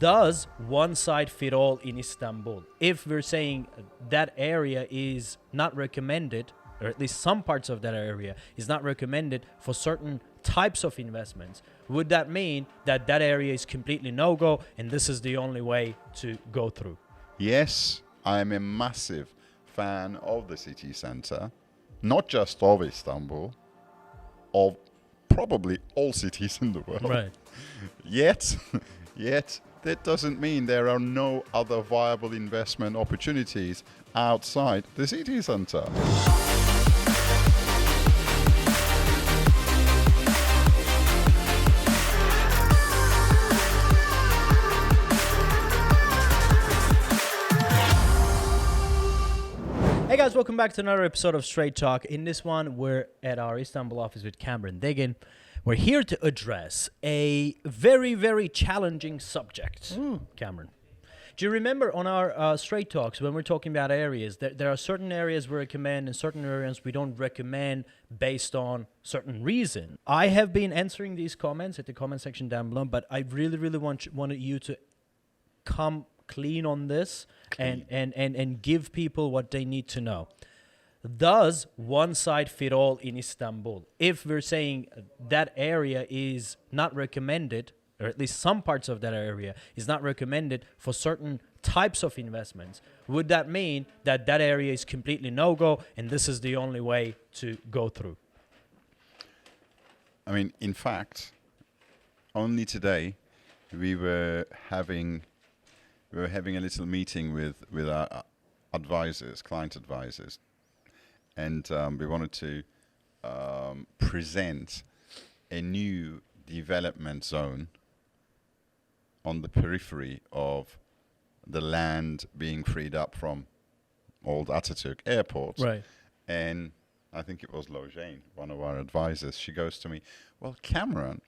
does one site fit all in Istanbul? If we're saying that area is not recommended, or at least some parts of that area is not recommended for certain types of investments, would that mean that that area is completely no-go and this is the only way to go through? Yes, I am a massive fan of the city centre, not just of Istanbul, of probably all cities in the world. Right. Yet, that doesn't mean there are no other viable investment opportunities outside the city centre. Hey guys, welcome back to another episode of Straight Talk. In this one, we're at our Istanbul office with Cameron Deggin. We're here to address a very, very challenging subject. Cameron, do you remember on our Straight Talks when we're talking about areas, there are certain areas we recommend and certain areas we don't recommend based on certain reason? I have been answering these comments at the comment section down below, but I really, really wanted you to come clean on this and give people what they need to know. Does one site fit all in Istanbul? If we're saying that area is not recommended, or at least some parts of that area is not recommended for certain types of investments, would that mean that that area is completely no-go and this is the only way to go through? I mean, in fact, only today we were having a little meeting with our advisors, client advisors, and we wanted to present a new development zone on the periphery of the land being freed up from old Atatürk Airport. Right. And I think it was Lojane, one of our advisors. She goes to me, "Well, Cameron,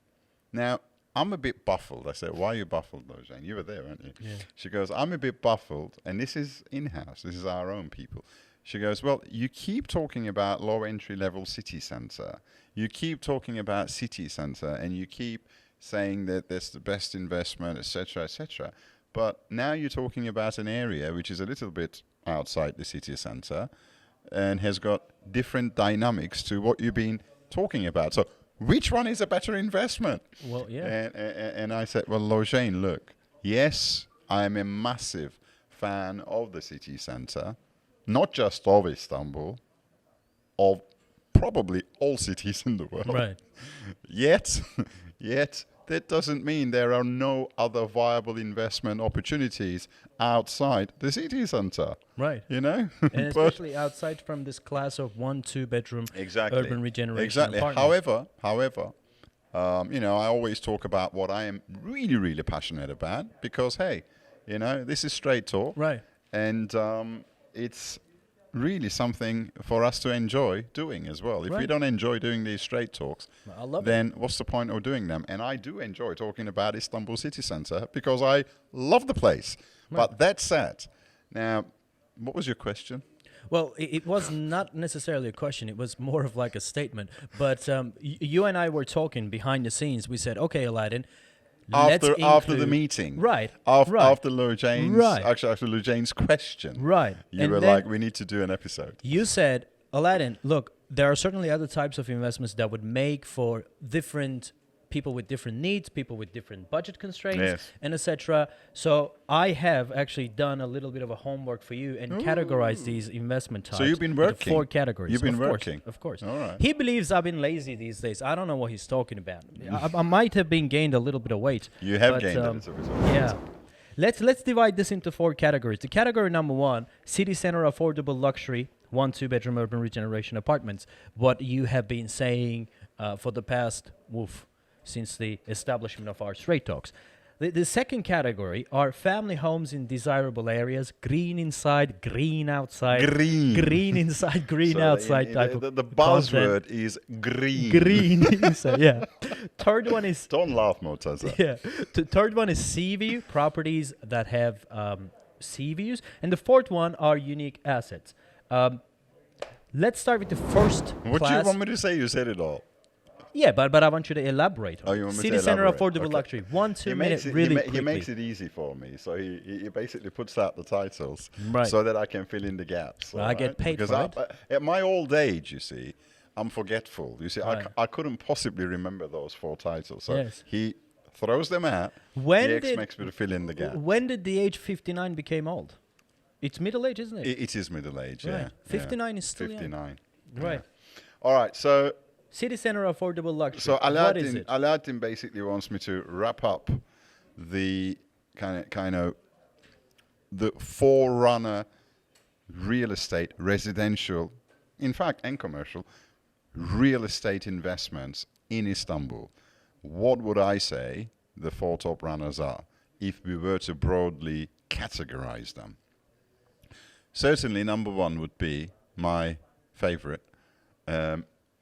now I'm a bit baffled." I said, "Why are you baffled, Lojane? You were there, weren't you?" Yeah. She goes, "I'm a bit baffled, and this is in-house. This is our own people." She goes, "Well, you keep talking about low entry-level city centre. You keep talking about city centre, and you keep saying that that's the best investment, etc., etc. But now you're talking about an area which is a little bit outside the city centre and has got different dynamics to what you've been talking about. So which one is a better investment?" Well, yeah. And I said, "Well, Lojane, look, yes, I am a massive fan of the city centre, not just of Istanbul, of probably all cities in the world. Right. Yet, that doesn't mean there are no other viable investment opportunities outside the city centre." Right. You know? And especially outside from this class of 1-2 bedroom urban regeneration apartments. However, you know, I always talk about what I am really, really passionate about because, hey, you know, this is straight talk. Right. And it's really something for us to enjoy doing as well. If we don't enjoy doing these straight talks, I love then what's the point of doing them? And I do enjoy talking about Istanbul city centre because I love the place. Right. But that said, now, what was your question? Well, it was not necessarily a question. It was more of like a statement. But you and I were talking behind the scenes. We said, okay, Alaattin, After the meeting. Right. After Lojane's, Right. actually after Lojane's question. Right. You And were then like, we need to do an episode. You said, Alaattin, look, there are certainly other types of investments that would make for different people with different needs, people with different budget constraints, Yes. and etc. So I have actually done a little bit of a homework for you and categorized these investment types. So you've been into working. 4 categories. You've been Of course, working. Of course. All right. He believes I've been lazy these days. I don't know what he's talking about. I might have been gained a little bit of weight. You have but, gained a little bit of weight. Yeah. Let's divide this into 4 categories. The category number 1, city center affordable luxury, 1-2 bedroom urban regeneration apartments. What you have been saying for the past, since the establishment of our Straight Talks. The second category are family homes in desirable areas, green inside, green outside. Green inside, green outside type of the buzzword is green. Green inside, yeah. Third one is... Don't laugh, Mortaza. Yeah. Third one is Seaview, properties that have sea views. And the fourth one are unique assets. Let's start with the first What do class. you want me to say? You said it all. Yeah, but I want you to elaborate. Oh, you want me to City center elaborate? affordable Okay. luxury. 1-2 He minute, makes it, really he quickly. makes it easy for me. So he basically puts out the titles Right. so that I can fill in the gaps. Well, I get paid because for it. At my old age, you see, I'm forgetful. You see, Right. I couldn't possibly remember those 4 titles. So Yes. he throws them out. When he did expects me to fill in the gaps. when did the age 59 became old? It's middle age, isn't it? It is middle age, Right. yeah. 59 is still young. 59. Right. Yeah. All right, so City center affordable luxury. So what is it? Alaattin basically wants me to wrap up the kind of the forerunner real estate, residential, in fact, and commercial real estate investments in Istanbul. What would I say the 4 top runners are if we were to broadly categorize them? Certainly, number 1 would be my favorite.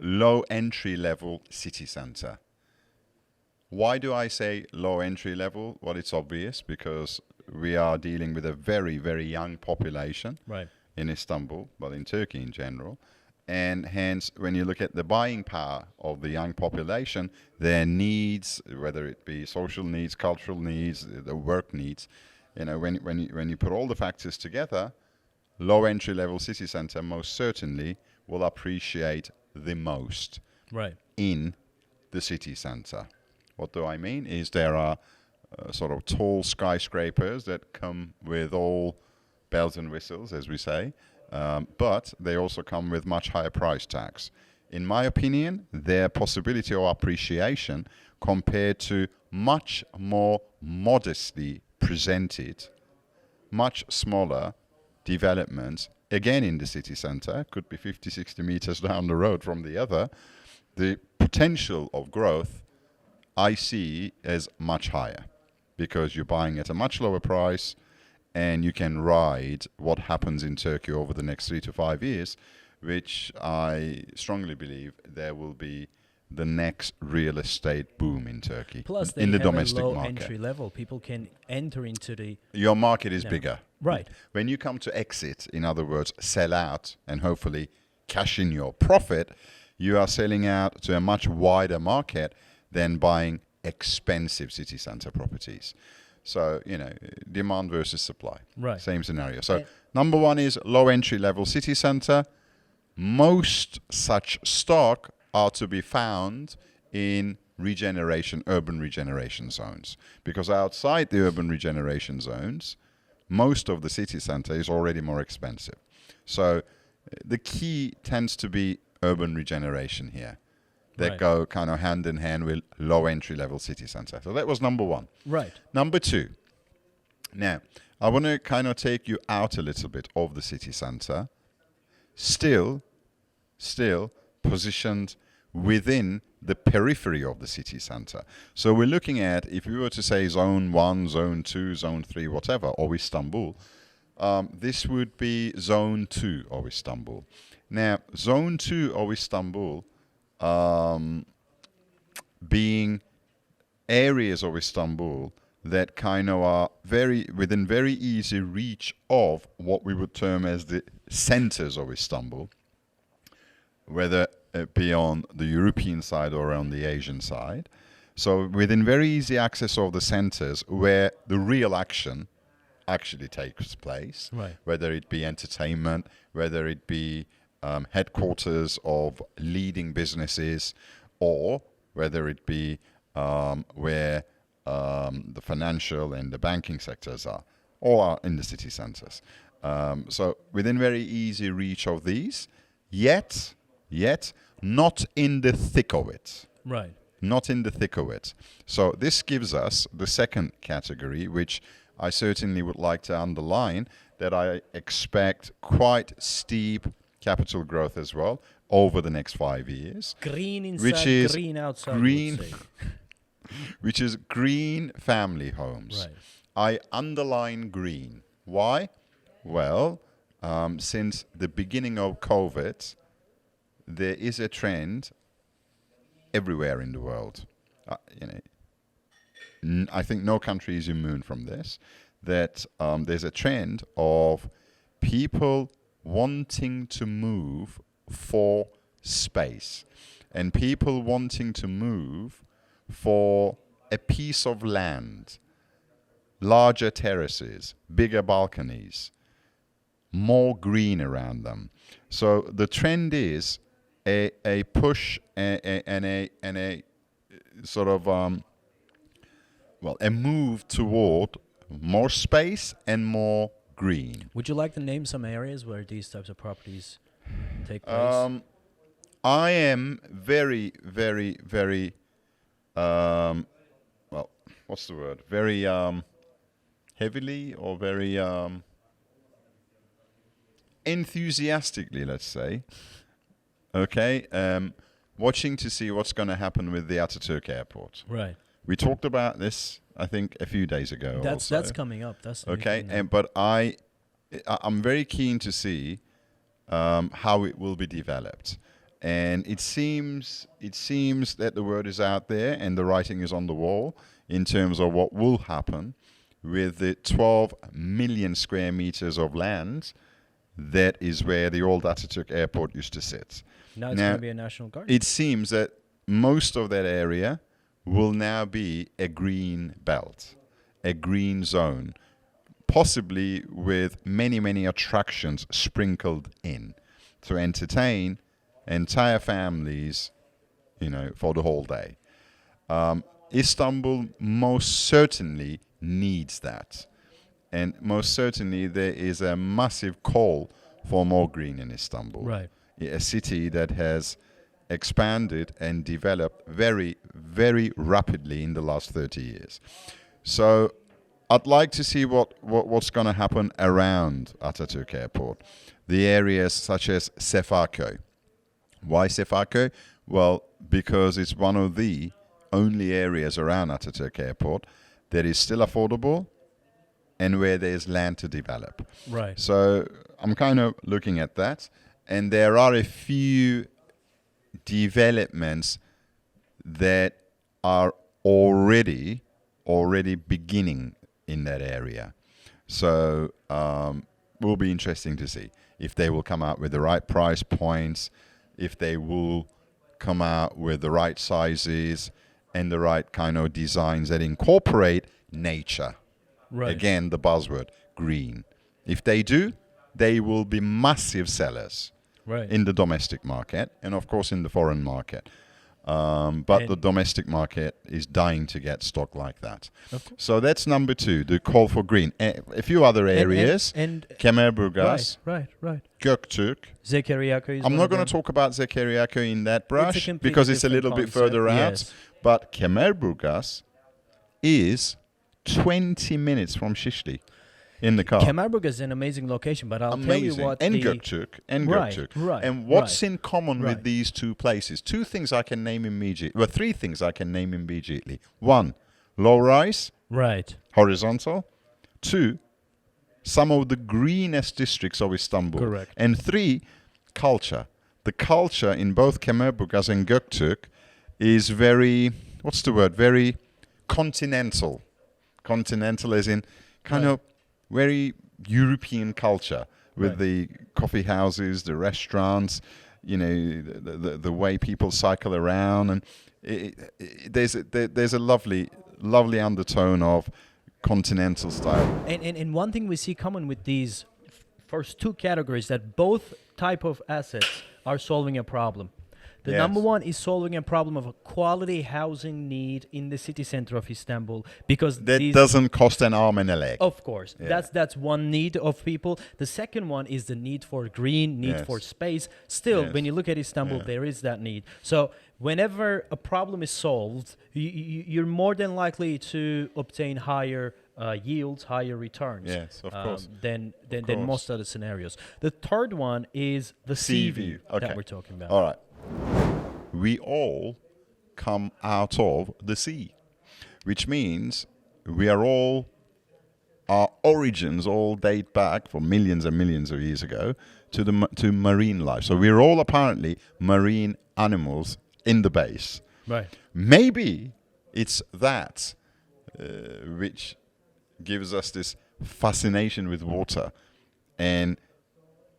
Low entry level city center. Why do I say low entry level? Well, it's obvious because we are dealing with a very, very young population Right. in Istanbul, but in Turkey in general. And hence, when you look at the buying power of the young population, their needs, whether it be social needs, cultural needs, the work needs, when you put all the factors together, low entry level city center most certainly will appreciate the most Right. in the city center. What do I mean is there are sort of tall skyscrapers that come with all bells and whistles, as we say, but they also come with much higher price tags. In my opinion, their possibility of appreciation compared to much more modestly presented, much smaller developments, again in the city center, could be 50, 60 meters down the road from the other, the potential of growth I see as much higher because you're buying at a much lower price and you can ride what happens in Turkey over the next 3 to 5 years, which I strongly believe there will be the next real estate boom in Turkey. Plus, they in the have domestic a low market. entry level. People can enter into the Your market is Yeah. bigger. Right. When you come to exit, in other words, sell out and hopefully cash in your profit, you are selling out to a much wider market than buying expensive city center properties. So, demand versus supply. Right. Same scenario. So, number 1 is low entry level city center. Most such stock are to be found in urban regeneration zones. Because outside the urban regeneration zones, most of the city center is already more expensive. So the key tends to be urban regeneration here. That Right. go kind of hand in hand with low entry level city center. So that was number 1. right. Number 2. Now, I want to kind of take you out a little bit of the city center, still positioned within the periphery of the city center. So we're looking at, if we were to say zone 1, zone 2, zone 3, whatever, of Istanbul, this would be zone 2 of Istanbul. Now, zone 2 of Istanbul being areas of Istanbul that kind of are within very easy reach of what we would term as the centers of Istanbul, whether it be on the European side or on the Asian side. So within very easy access of the centers where the real action actually takes place, Right. whether it be entertainment, whether it be headquarters of leading businesses, or whether it be where the financial and the banking sectors are, all are in the city centers. So within very easy reach of these, yet not in the thick of it. Right. Not in the thick of it. So this gives us the second category, which I certainly would like to underline, that I expect quite steep capital growth as well over the next 5 years. Green inside, Which is green outside. green- you would say. Which is green family homes. Right. I underline green. Why? Well, since the beginning of COVID, there is a trend everywhere in the world. I think no country is immune from this, that there's a trend of people wanting to move for space. and people wanting to move for a piece of land, larger terraces, bigger balconies, more green around them. So the trend is a push and a sort of a move toward more space and more green. Would you like to name some areas where these types of properties take place? I am very, very, very, what's the word? Very heavily or very enthusiastically, let's say, okay, watching to see what's going to happen with the Ataturk airport. Right. We talked about this, I think, a few days ago. That's coming up. That's okay, but I'm very keen to see how it will be developed, and it seems that the word is out there and the writing is on the wall in terms of what will happen with the 12 million square meters of land that is where the old Ataturk airport used to sit. Now it's going to be a national garden. It seems that most of that area will now be a green belt, a green zone, possibly with many, many attractions sprinkled in to entertain entire families, for the whole day. Istanbul most certainly needs that. And most certainly there is a massive call for more green in Istanbul. Right. A city that has expanded and developed very, very rapidly in the last 30 years. So I'd like to see what's going to happen around Ataturk Airport. The areas such as Sefaköy. Why Sefaköy? Well, because it's one of the only areas around Ataturk Airport that is still affordable and where there's land to develop. Right. So I'm kind of looking at that. And there are a few developments that are already beginning in that area. So will be interesting to see if they will come out with the right price points, if they will come out with the right sizes and the right kind of designs that incorporate nature. Right. Again, the buzzword, green. If they do, they will be massive sellers in the domestic market and, of course, in the foreign market. But the domestic market is dying to get stock like that. So that's number 2, the call for green. A few other areas, and Kemerburgaz, right. Göktürk. Zekeriyaköy is I'm one not of going them. to talk about Zekeriyaköy in that brush completely because it's a different little bit concept, further out. yes. But Kemerburgaz is 20 minutes from Şişli in the car. Kemerburgaz is an amazing location, but I'll tell you what. And Göktürk. Right. And what's in common with these two places? 2 things I can name immediately. Well, 3 things I can name immediately. 1, low rise. Right. Horizontal. 2, some of the greenest districts of Istanbul. Correct. And 3, culture. The culture in both Kemerburgaz and Göktürk is very, very continental. Continental as in kind of very European culture with the coffee houses, the restaurants, the way people cycle around, and there's a lovely undertone of continental style. And one thing we see common with these first 2 categories, that both type of assets are solving a problem. The number 1 is solving a problem of a quality housing need in the city center of Istanbul, because that doesn't cost an arm and a leg. Of course, that's one need of people. The second one is the need for green, need for space. Still, when you look at Istanbul, there is that need. So whenever a problem is solved, you're more than likely to obtain higher yields, higher returns. Yes, of course. Than most other scenarios. The third one is the Seaview that we're talking about. All right. We all come out of the sea, which means our origins all date back for millions and millions of years ago to marine life. So we're all apparently marine animals in the base. Right. Maybe it's that which gives us this fascination with water, and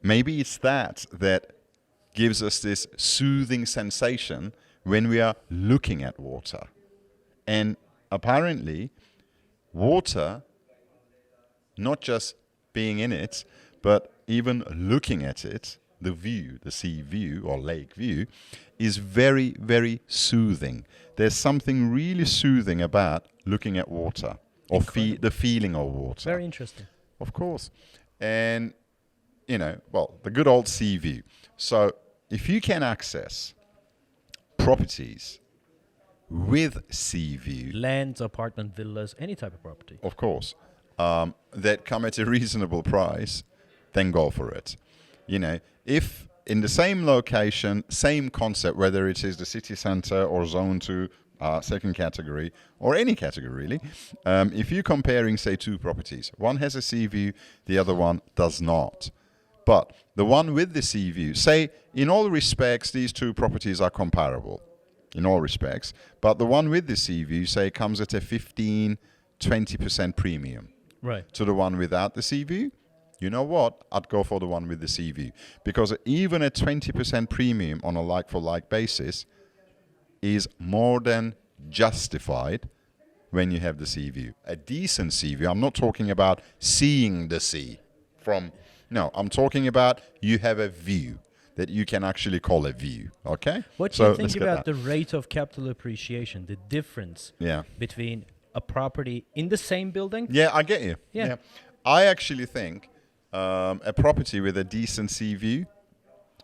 maybe it's that gives us this soothing sensation when we are looking at water. And apparently, water, not just being in it, but even looking at it, the view, the sea view or lake view, is very, very soothing. There's something really soothing about looking at water or the feeling of water. Very interesting. Of course. And, the good old sea view. So if you can access properties with sea view, Lands, apartment, villas, any type of property. of course, that come at a reasonable price, then go for it. If in the same location, same concept, whether it is the city center or zone 2, second category, or any category really, if you're comparing, say, two properties, one has a sea view, the other one does not. But the one with the sea view, say, in all respects, these two properties are comparable, in all respects, but the one with the sea view, say, comes at a 15-20% premium Right. to the one without the sea view. You know what? I'd go for the one with the sea view, because even a 20% premium on a like-for-like basis is more than justified when you have the sea view. A decent sea view, I'm not talking about seeing the sea from... No, I'm talking about you have a view that you can actually call a view, okay? What do you let's think get about that. the rate of capital appreciation, the difference Yeah. between a property in the same building? Yeah, I get you. Yeah. I actually think a property with a decent sea view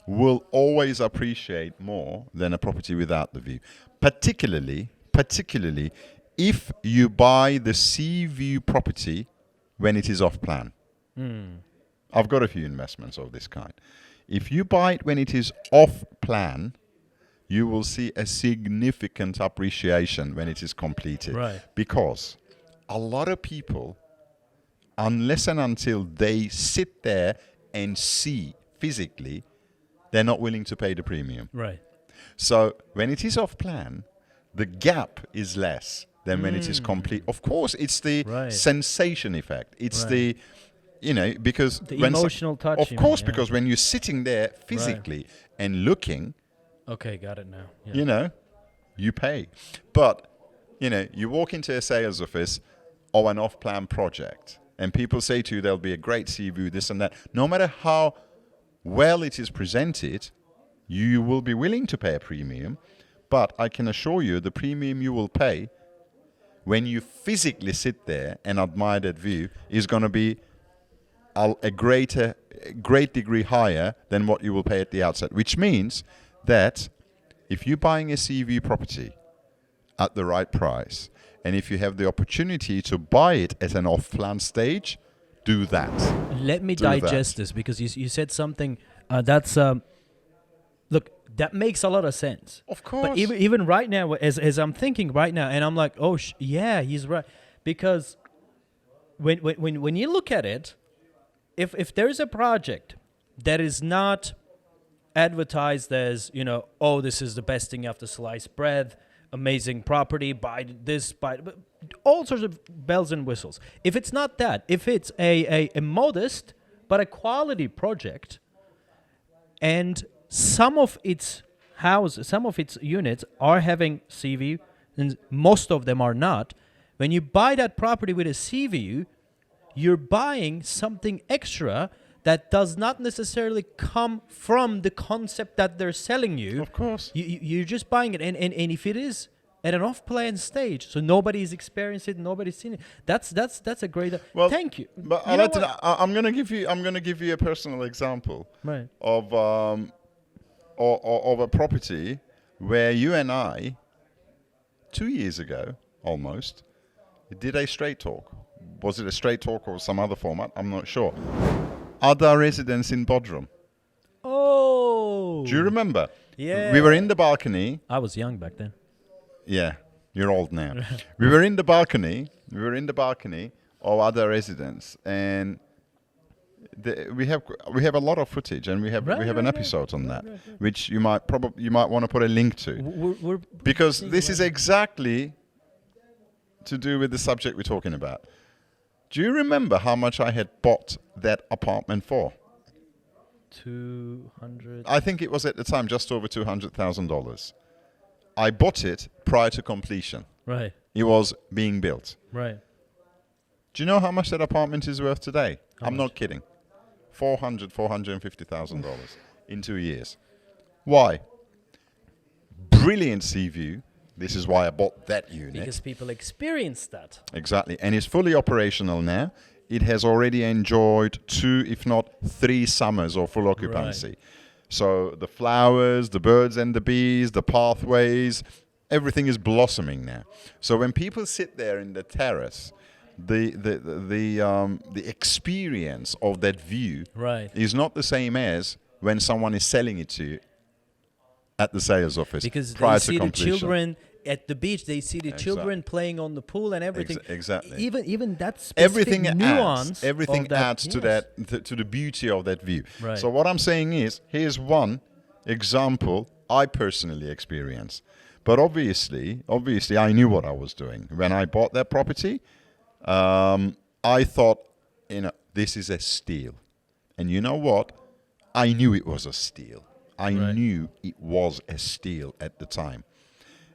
will always appreciate more than a property without the view. Particularly if you buy the sea view property when it is off plan. I've got a few investments of this kind. If you buy it when it is off plan, you will see a significant appreciation when it is completed. Right. Because a lot of people, unless and until they sit there and see physically, they're not willing to pay the premium. Right. So when it is off plan, the gap is less than when it is complete. Of course, it's the Right. sensation effect. It's Right. because The when emotional touch, Of you course, mean, yeah. because when you're sitting there physically and looking, Okay, got it now. Yeah. you pay. But, you walk into a sales office or an off-plan project, and people say to you, there'll be a great sea view, this and that. No matter how well it is presented, you will be willing to pay a premium. But I can assure you, the premium you will pay when you physically sit there and admire that view is going to be a great degree higher than what you will pay at the outset, which means that if you're buying a sea view property at the right price, and if you have the opportunity to buy it at an off-plan stage, do that. Let me Do that. digest this, because you said something that's look, that makes a lot of sense. Of course. But even right now, as I'm thinking right now, and I'm like, oh yeah, he's right, because when you look at it, if there is a project that is not advertised as, oh, this is the best thing after sliced bread, amazing property, buy this, buy all sorts of bells and whistles. If it's not that, if it's a modest but a quality project, and some of its houses, some of its units are having sea view, and most of them are not, when you buy that property with a sea view, you're buying something extra that does not necessarily come from the concept that they're selling you. Of course. You're just buying it. And if it is at an off-plan stage, so nobody's experienced it, nobody's seen it, that's a great... Well, thank you. But You know Alaattin, what? I'm going to give you a personal example Right. of a property where you and I 2 years ago almost did a straight talk. Was it a straight talk or some other format? I'm not sure. Other residents in Bodrum. Oh. Do you remember? Yeah. We were in the balcony. I was young back then. Yeah, you're old now. We were in the balcony of other residents, and we have a lot of footage, and we have an episode on that, which you might want to put a link to, We're because this is exactly to do with the subject we're talking about. Do you remember how much I had bought that apartment for? 200. I think it was at the time just over $200,000. I bought it prior to completion. Right. It was being built. Right. Do you know how much that apartment is worth today? How I'm much? not kidding. $450,000 in 2 years. Why? Brilliant Seaview. This is why I bought that unit. Because people experience that. Exactly. And it's fully operational now. It has already enjoyed 2, if not 3 summers of full occupancy. Right. So the flowers, the birds and the bees, the pathways, everything is blossoming now. So when people sit there in the terrace, the experience of that view Right. is not the same as when someone is selling it to you at the sales office Because prior they to see the completion. children at the beach, they see the children playing on the pool and everything. Exactly. Even that specific nuance. Everything of that, adds to yes. that to the beauty of that view. Right. So what I'm saying is, here's one example I personally experienced. But obviously, I knew what I was doing when I bought that property. I thought, this is a steal, and you know what? I knew it was a steal. I Right. knew it was a steal at the time.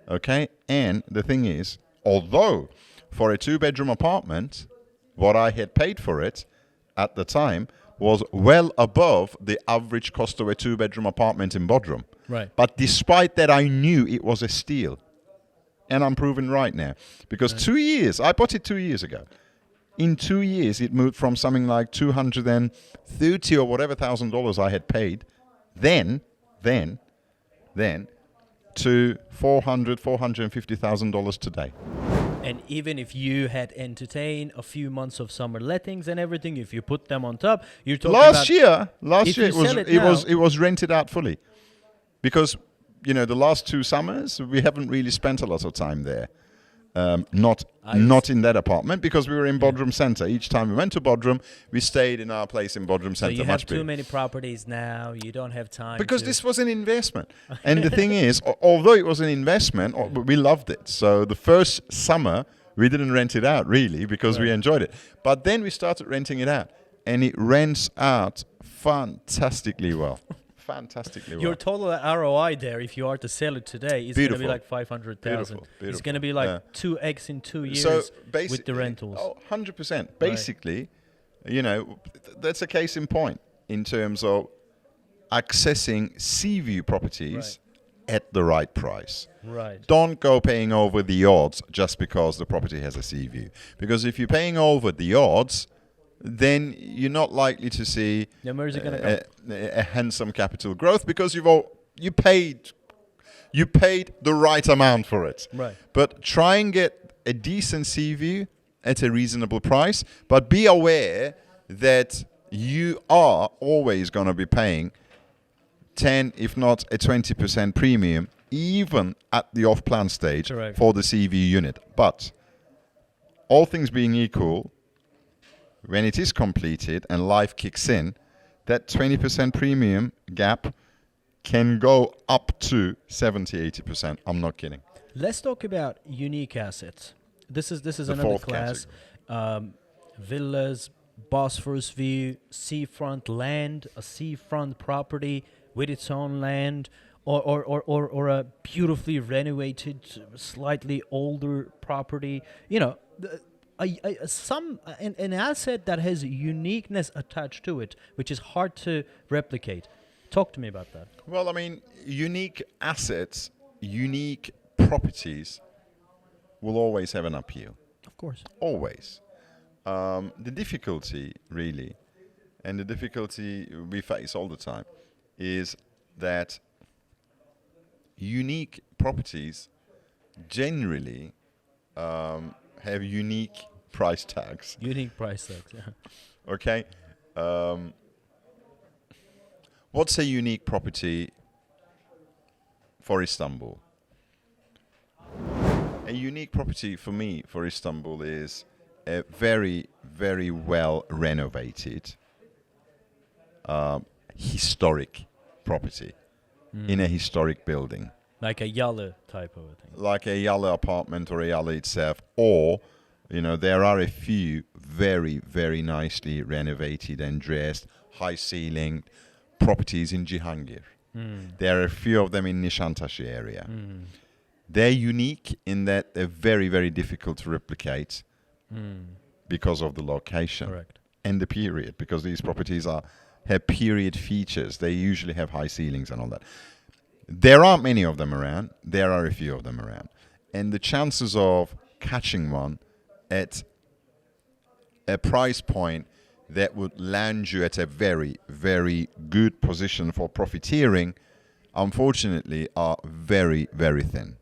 Okay, and the thing is, although for a 2-bedroom apartment, what I had paid for it at the time was well above the average cost of a 2-bedroom apartment in Bodrum. Right. But despite that, I knew it was a steal. And I'm proven right now. Because 2 years, I bought it 2 years ago. In 2 years, it moved from something like $230 or whatever $1,000 I had paid, then to $450,000 today. And even if you had entertained a few months of summer lettings and everything, if you put them on top, you're talking Last about year if you sell it was rented out fully, because the last 2 summers we haven't really spent a lot of time there. Not in that apartment, because we were in Bodrum Center. Each time we went to Bodrum, we stayed in our place in Bodrum So Center. you have much too bigger. many properties now. You don't have time. Because to this was an investment. And the thing is, although it was an investment, we loved it. So the first summer, we didn't rent it out, really, because we enjoyed it. But then we started renting it out. And it rents out fantastically well. Fantastically well. Your total ROI there, if you are to sell it today, is going to be Beautiful. like 500,000. Beautiful. It's going to be like Yeah. 2x in 2 years So with the rentals. 100%. Basically, that's a case in point in terms of accessing Seaview properties at the right price. Right. Don't go paying over the odds just because the property has a Seaview. Because if you're paying over the odds, then you're not likely to see Then where's it going to go? a handsome capital growth, because you paid the right amount for it. Right. But try and get a decent Seaview at a reasonable price, but be aware that you are always going to be paying 10, if not a 20% premium, even at the off-plan stage. Correct. For the Seaview unit. But all things being equal, when it is completed and life kicks in, that 20% premium gap can go up to 70-80%. I'm not kidding. Let's talk about unique assets. This is The another fourth class. Villas, Bosphorus view, seafront land, a seafront property with its own land, or a beautifully renovated, slightly older property. An asset that has uniqueness attached to it, which is hard to replicate. Talk to me about that. Well, I mean, unique assets, unique properties will always have an appeal. Of course. Always. The difficulty, really, and the difficulty we face all the time, is that unique properties generally have unique price tags. Unique price tags. Yeah. Okay. What's a unique property for Istanbul? A unique property for me for Istanbul is a very, very well renovated historic property in a historic building. Like a Yalı type of a thing. Like a Yalı apartment or a Yalı itself, or there are a few very, very nicely renovated and dressed, high ceiling, properties in Cihangir. There are a few of them in Nişantaşı area. They're unique in that they're very, very difficult to replicate because of the location. Correct. And the period, because these properties have period features. They usually have high ceilings and all that. There aren't many of them around. There are a few of them around. And the chances of catching one at a price point that would land you at a very, very good position for profiteering, unfortunately, are very, very thin.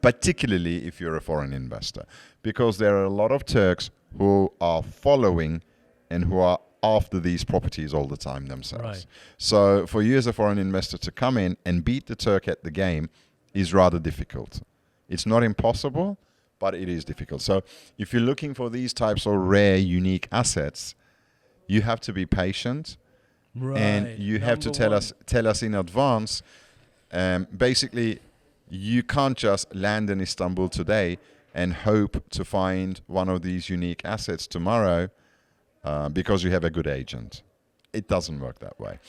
Particularly if you're a foreign investor. Because there are a lot of Turks who are following and who are after these properties all the time themselves. Right. So for you as a foreign investor to come in and beat the Turk at the game is rather difficult. It's not impossible, but it is difficult. So if you're looking for these types of rare, unique assets, you have to be patient, Right. and you have to tell us in advance. Basically, you can't just land in Istanbul today and hope to find one of these unique assets tomorrow because you have a good agent. It doesn't work that way.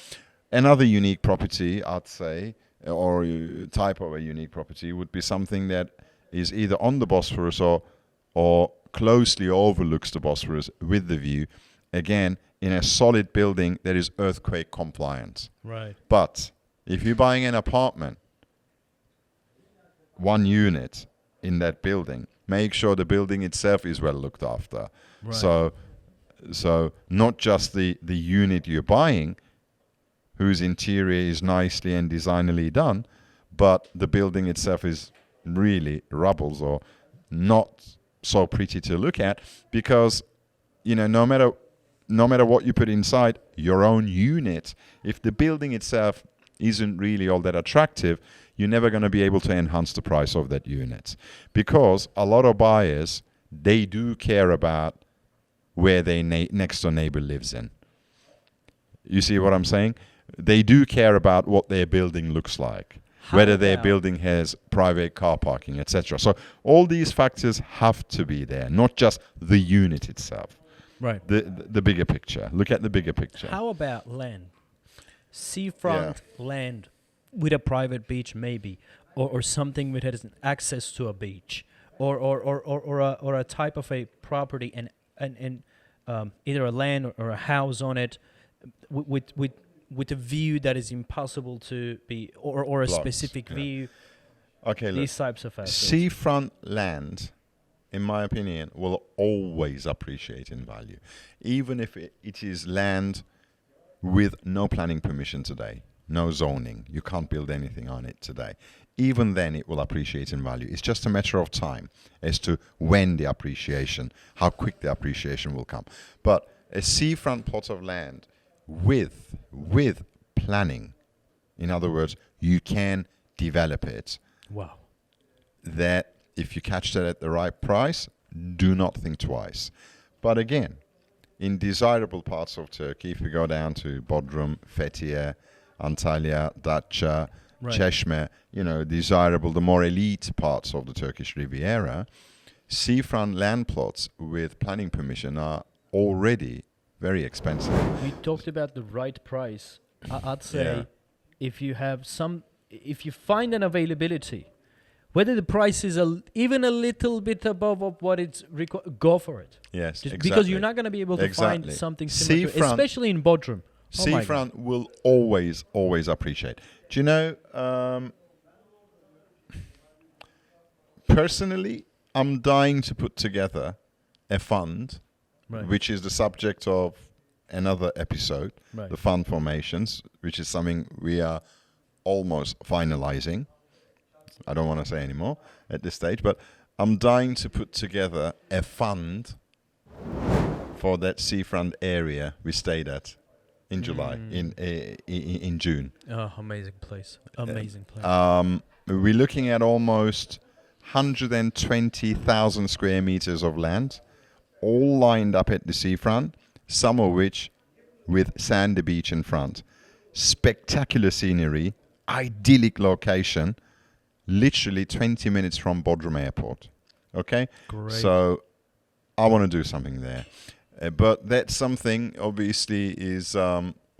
Another unique property, I'd say, or type of a unique property would be something that is either on the Bosphorus or closely overlooks the Bosphorus with the view, again, in a solid building that is earthquake compliant. Right. But if you're buying an apartment, one unit in that building, make sure the building itself is well looked after. Right. So not just the unit you're buying, whose interior is nicely and designedly done, but the building itself is really rubbles or not so pretty to look at, because no matter what you put inside your own unit, if the building itself isn't really all that attractive, you're never going to be able to enhance the price of that unit, because a lot of buyers, they do care about where their next door neighbor lives in. You see what I'm saying? They do care about what their building looks like, whether their building has private car parking, etc. So all these factors have to be there, not just the unit itself. Right. The bigger picture. Look at the bigger picture. How about land? Seafront land with a private beach, maybe, or something that has access to a beach, or a type of a property and either a land or a house on it with a view that is impossible to be, or a Blocks, specific view. Okay, look. These types of assets. Seafront land, in my opinion, will always appreciate in value, even if it is land with no planning permission today, no zoning. You can't build anything on it today. Even then, it will appreciate in value. It's just a matter of time as to when the appreciation, how quick the appreciation will come. But a seafront plot of land with planning, in other words, you can develop it. Wow. That if you catch that at the right price, do not think twice. But again, in desirable parts of Turkey, if you go down to Bodrum, Fethiye, Antalya, Datça, Çeşme, desirable, the more elite parts of the Turkish Riviera, seafront land plots with planning permission are already very expensive. We talked about the right price. I'd say if you find an availability, whether the price is even a little bit above of what it's go for it. Yes, Just exactly. Because you're not going to be able to find something similar, to, especially in Bodrum. Seafront will always appreciate. Do you know, personally, I'm dying to put together a fund, which is the subject of another episode, the fund formations, which is something we are almost finalizing. I don't want to say anymore at this stage, but I'm dying to put together a fund for that seafront area we stayed at in July, in June. Oh, amazing place. Amazing place. We're looking at almost 120,000 square meters of land, all lined up at the seafront, some of which with sandy beach in front. Spectacular scenery, idyllic location, literally 20 minutes from Bodrum Airport. Okay? Great. So I want to do something there. But that's something, obviously, is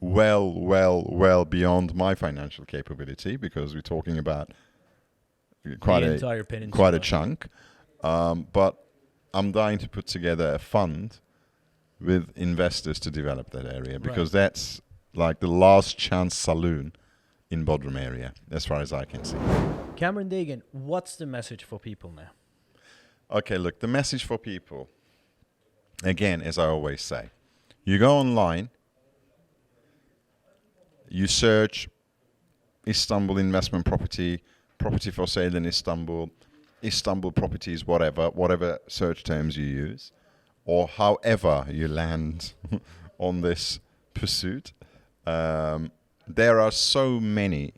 well beyond my financial capability, because we're talking about quite The a entire peninsula. chunk. But I'm dying to put together a fund with investors to develop that area, because that's like the last chance saloon in Bodrum area, as far as I can see. Cameron Deggin, what's the message for people now? Okay, look, the message for people, again, as I always say, you go online, you search Istanbul investment property for sale in Istanbul properties, whatever search terms you use, or however you land on this pursuit. There are so many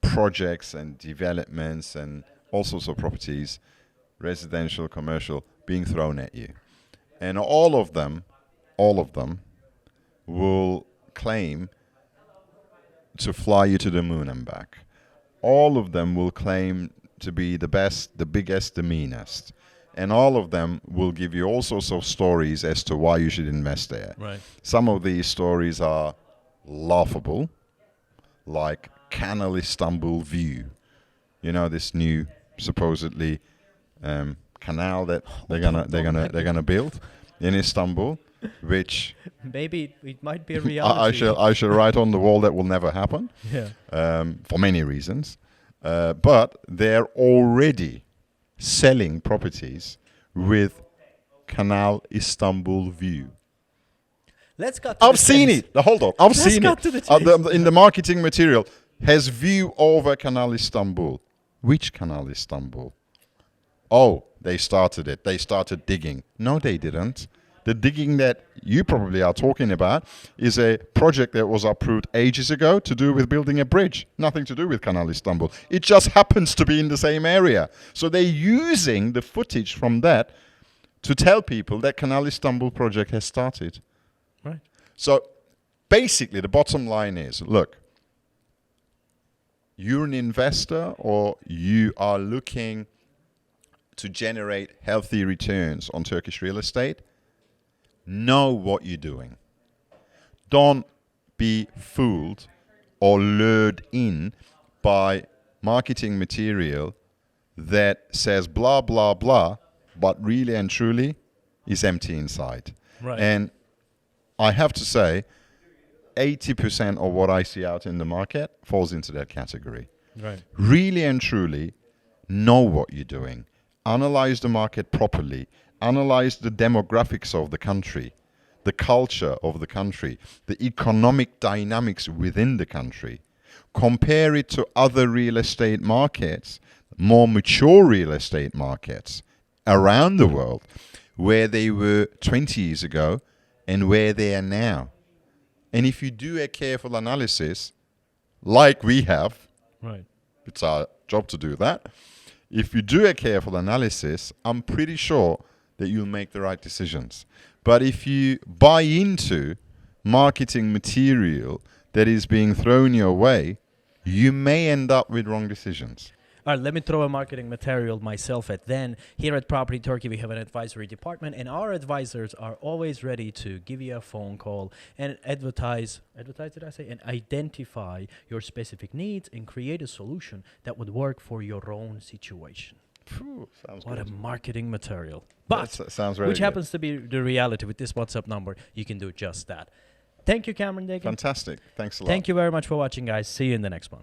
projects and developments and all sorts of properties, residential, commercial, being thrown at you. And all of them will claim to fly you to the moon and back. All of them will claim to be the best, the biggest, the meanest. And all of them will give you all sorts of stories as to why you should invest there. Right. Some of these stories are laughable, like Canal Istanbul View. You know, this new supposedly canal that they're gonna build in Istanbul, which maybe it might be a reality. I shall write on the wall that will never happen. Yeah. For many reasons, but they're already selling properties with Canal Istanbul View. Let's cut to I've the seen chase. it. Hold on, I've Let's seen cut it. to the chase. In the marketing material has view over Canal Istanbul. Which Canal Istanbul? Oh, they started it. They started digging. No, they didn't. The digging that you probably are talking about is a project that was approved ages ago to do with building a bridge. Nothing to do with Canal Istanbul. It just happens to be in the same area. So they're using the footage from that to tell people that Canal Istanbul project has started. Right. So basically the bottom line is, look, you're an investor or you are looking to generate healthy returns on Turkish real estate, know what you're doing. Don't be fooled or lured in by marketing material that says blah, blah, blah, but really and truly is empty inside. Right. And I have to say, 80% of what I see out in the market falls into that category. Right. Really and truly know what you're doing. Analyze the market properly. Analyze the demographics of the country, the culture of the country, the economic dynamics within the country. Compare it to other real estate markets, more mature real estate markets around the world, where they were 20 years ago and where they are now. And if you do a careful analysis, like we have, Right. it's our job to do that. If you do a careful analysis, I'm pretty sure that you'll make the right decisions. But if you buy into marketing material that is being thrown your way, you may end up with wrong decisions. All right, let me throw a marketing material myself at then. Here at Property Turkey, we have an advisory department, and our advisors are always ready to give you a phone call and advertise, did I say? And identify your specific needs and create a solution that would work for your own situation. Phew, sounds What good. a marketing material. But, That sounds really which good. happens to be the reality with this WhatsApp number, you can do just that. Thank you, Cameron Deggin. Fantastic. Thanks a lot. Thank you very much for watching, guys. See you in the next one.